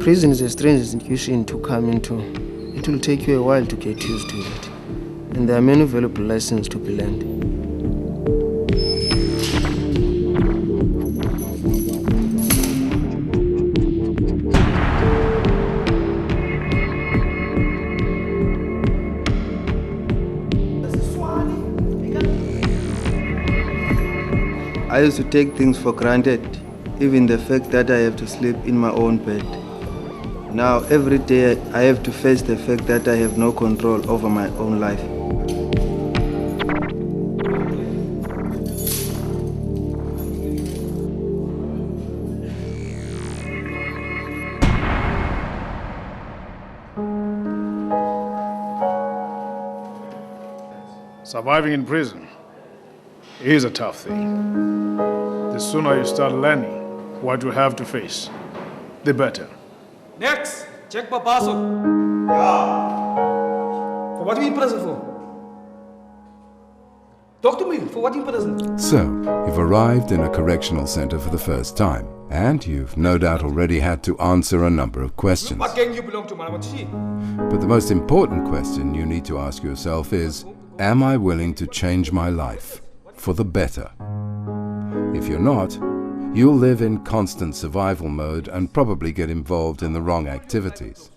Prison is a strange institution to come into. It will take you a while to get used to it. And there are many valuable lessons to be learned. I used to take things for granted, even the fact that I have to sleep in my own bed. Now, every day, I have to face the fact that I have no control over my own life. Surviving in prison is a tough thing. The sooner you start learning what you have to face, the better. Next, check papasok. For what are you in prison for? Talk to me. For what are you in prison? So, you've arrived in a correctional center for the first time, and you've no doubt already had to answer a number of questions. What gang you belong to, man? What you see? But the most important question you need to ask yourself is, am I willing to change my life for the better? If you're not, you'll live in constant survival mode and probably get involved in the wrong activities.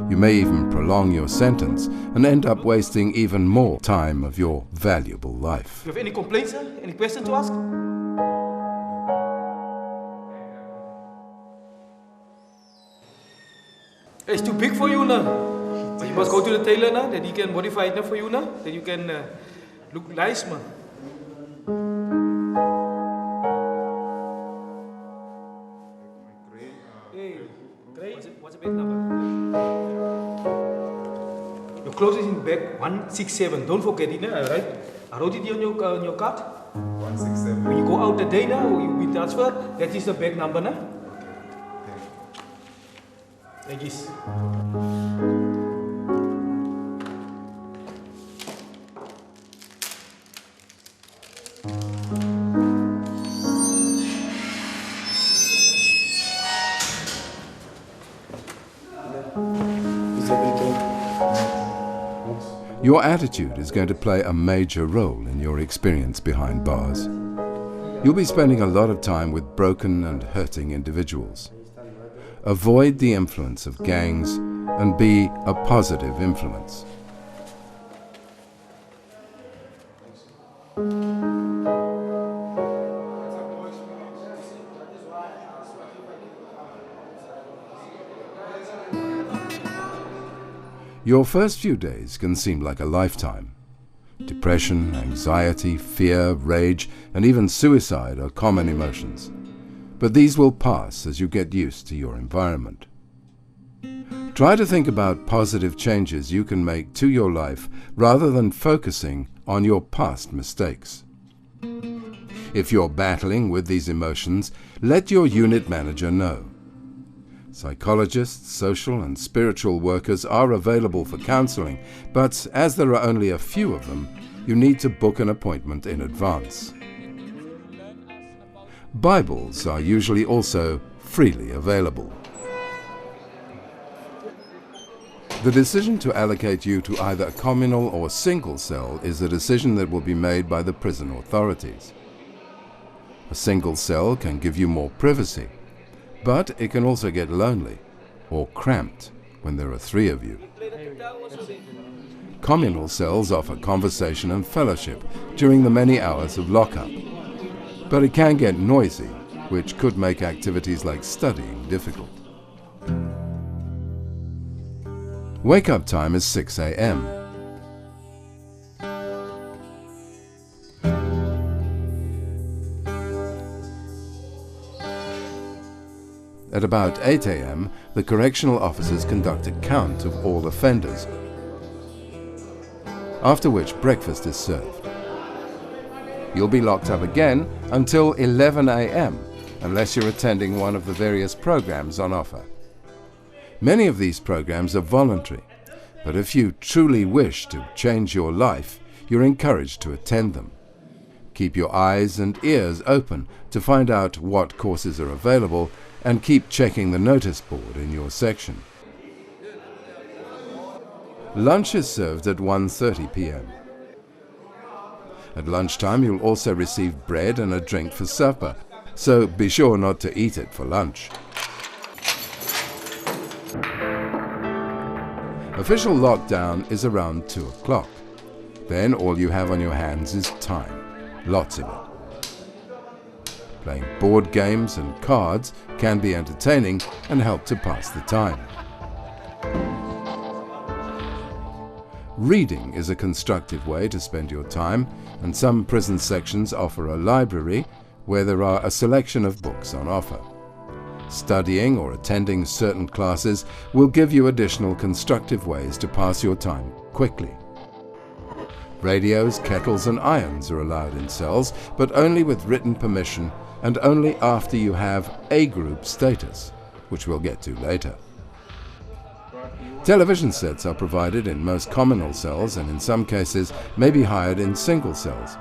You may even prolong your sentence and end up wasting even more time of your valuable life. You have any complaints, sir? Any questions to ask? It's too big for you now. But you must go to the tailor now, that he can modify it now for you now, that you can look nice, man. What's the bag number? Your clothes is in bag 167. Don't forget it, right? I wrote it on your card. 167. When you go out the day now, you be transferred. That is the bag number, now. Like this. Your attitude is going to play a major role in your experience behind bars. You'll be spending a lot of time with broken and hurting individuals. Avoid the influence of gangs and be a positive influence. Your first few days can seem like a lifetime. Depression, anxiety, fear, rage, and even suicide are common emotions. But these will pass as you get used to your environment. Try to think about positive changes you can make to your life rather than focusing on your past mistakes. If you're battling with these emotions, let your unit manager know. Psychologists, social and spiritual workers are available for counseling, but as there are only a few of them, you need to book an appointment in advance. Bibles are usually also freely available. The decision to allocate you to either a communal or single cell is a decision that will be made by the prison authorities. A single cell can give you more privacy, but it can also get lonely or cramped when there are 3 of you. Communal cells offer conversation and fellowship during the many hours of lockup, but it can get noisy, which could make activities like studying difficult. Wake-up time is 6 a.m. At about 8 a.m., the correctional officers conduct a count of all offenders, after which breakfast is served. You'll be locked up again until 11 a.m., unless you're attending one of the various programs on offer. Many of these programs are voluntary, but if you truly wish to change your life, you're encouraged to attend them. Keep your eyes and ears open to find out what courses are available and keep checking the notice board in your section. Lunch is served at 1:30 p.m. At lunchtime you'll also receive bread and a drink for supper, so be sure not to eat it for lunch. Official lockdown is around 2 o'clock. Then all you have on your hands is time, lots of it. Playing board games and cards can be entertaining and help to pass the time. Reading is a constructive way to spend your time, and some prison sections offer a library where there are a selection of books on offer. Studying or attending certain classes will give you additional constructive ways to pass your time quickly. Radios, kettles and irons are allowed in cells, but only with written permission and only after you have A-group status, which we'll get to later. Television sets are provided in most communal cells and in some cases may be hired in single cells.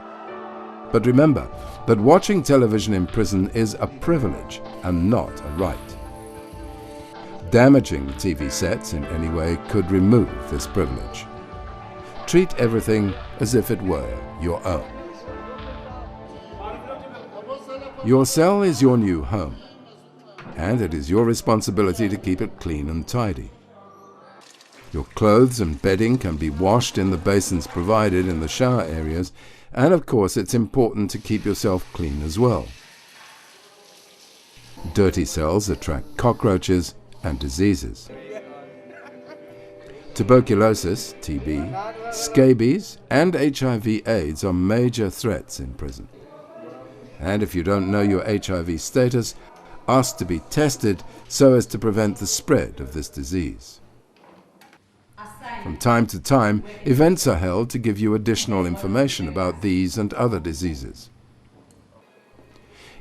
But remember that watching television in prison is a privilege and not a right. Damaging TV sets in any way could remove this privilege. Treat everything as if it were your own. Your cell is your new home, and it is your responsibility to keep it clean and tidy. Your clothes and bedding can be washed in the basins provided in the shower areas, and of course it's important to keep yourself clean as well. Dirty cells attract cockroaches and diseases. Tuberculosis, TB, scabies and HIV/AIDS are major threats in prison. And if you don't know your HIV status, ask to be tested so as to prevent the spread of this disease. From time to time, events are held to give you additional information about these and other diseases.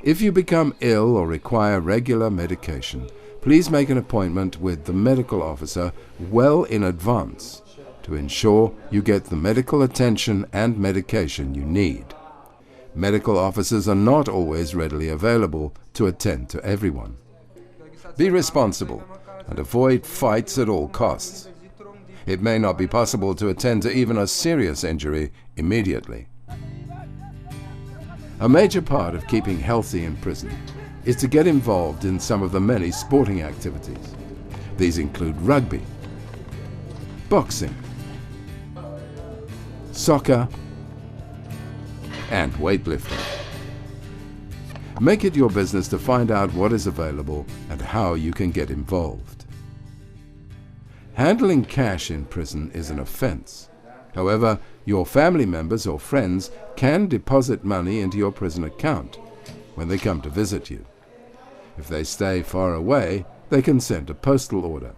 If you become ill or require regular medication, please make an appointment with the medical officer well in advance to ensure you get the medical attention and medication you need. Medical officers are not always readily available to attend to everyone. Be responsible and avoid fights at all costs. It may not be possible to attend to even a serious injury immediately. A major part of keeping healthy in prison is to get involved in some of the many sporting activities. These include rugby, boxing, soccer, and weightlifting. Make it your business to find out what is available and how you can get involved. Handling cash in prison is an offense. However, your family members or friends can deposit money into your prison account when they come to visit you. If they stay far away, they can send a postal order.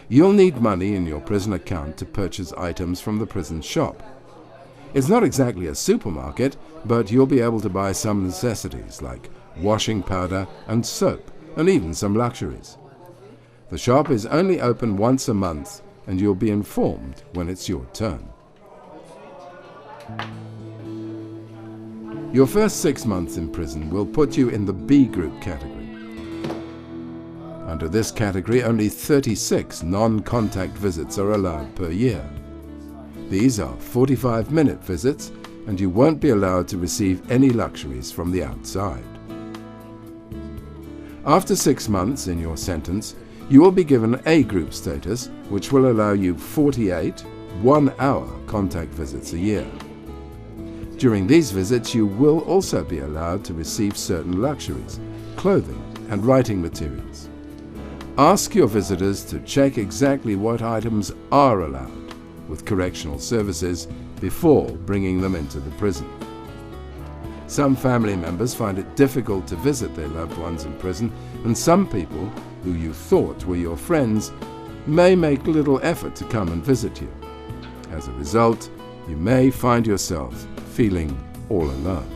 You'll need money in your prison account to purchase items from the prison shop. It's not exactly a supermarket, but you'll be able to buy some necessities like washing powder and soap, and even some luxuries. The shop is only open once a month, and you'll be informed when it's your turn. Your first 6 months in prison will put you in the B group category. Under this category, only 36 non-contact visits are allowed per year. These are 45-minute visits, and you won't be allowed to receive any luxuries from the outside. After 6 months in your sentence, you will be given A group status, which will allow you 48 one-hour contact visits a year. During these visits, you will also be allowed to receive certain luxuries, clothing and writing materials. Ask your visitors to check exactly what items are allowed with correctional services before bringing them into the prison. Some family members find it difficult to visit their loved ones in prison, and some people who you thought were your friends may make little effort to come and visit you. As a result, you may find yourself feeling all alone.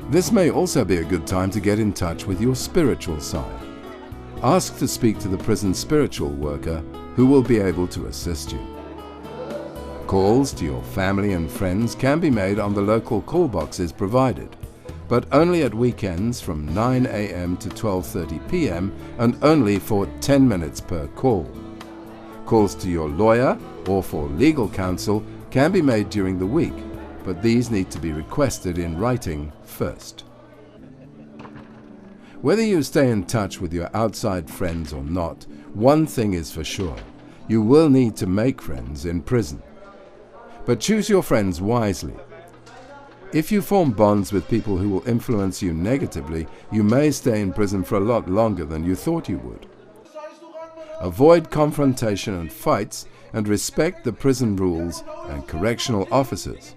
This may also be a good time to get in touch with your spiritual side. Ask to speak to the prison spiritual worker who will be able to assist you. Calls to your family and friends can be made on the local call boxes provided, but only at weekends from 9 a.m. to 12:30 p.m. and only for 10 minutes per call. Calls to your lawyer or for legal counsel can be made during the week, but these need to be requested in writing first. Whether you stay in touch with your outside friends or not, one thing is for sure: you will need to make friends in prison. But choose your friends wisely. If you form bonds with people who will influence you negatively, you may stay in prison for a lot longer than you thought you would. Avoid confrontation and fights, and respect the prison rules and correctional officers.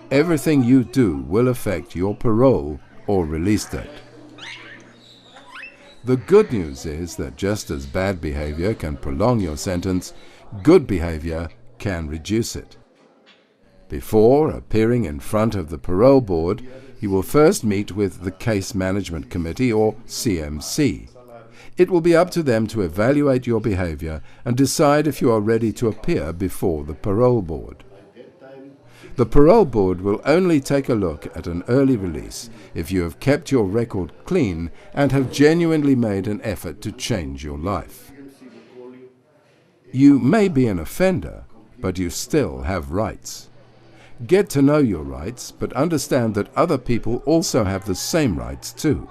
Everything you do will affect your parole or release date. The good news is that just as bad behavior can prolong your sentence, good behavior can reduce it. Before appearing in front of the parole board, you will first meet with the Case Management Committee, or CMC. It will be up to them to evaluate your behavior and decide if you are ready to appear before the parole board. The parole board will only take a look at an early release if you have kept your record clean and have genuinely made an effort to change your life. You may be an offender, but you still have rights. Get to know your rights, but understand that other people also have the same rights too.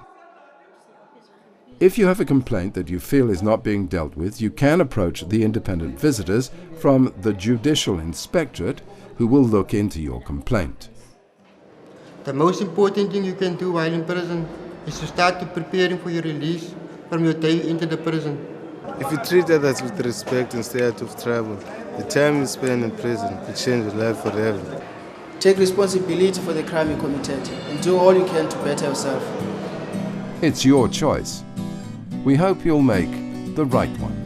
If you have a complaint that you feel is not being dealt with, you can approach the independent visitors from the Judicial Inspectorate, who will look into your complaint. The most important thing you can do while in prison is to start preparing for your release from your day into the prison. If you treat others with respect and stay out of trouble, the time you spend in prison will change your life forever. Take responsibility for the crime you committed and do all you can to better yourself. It's your choice. We hope you'll make the right one.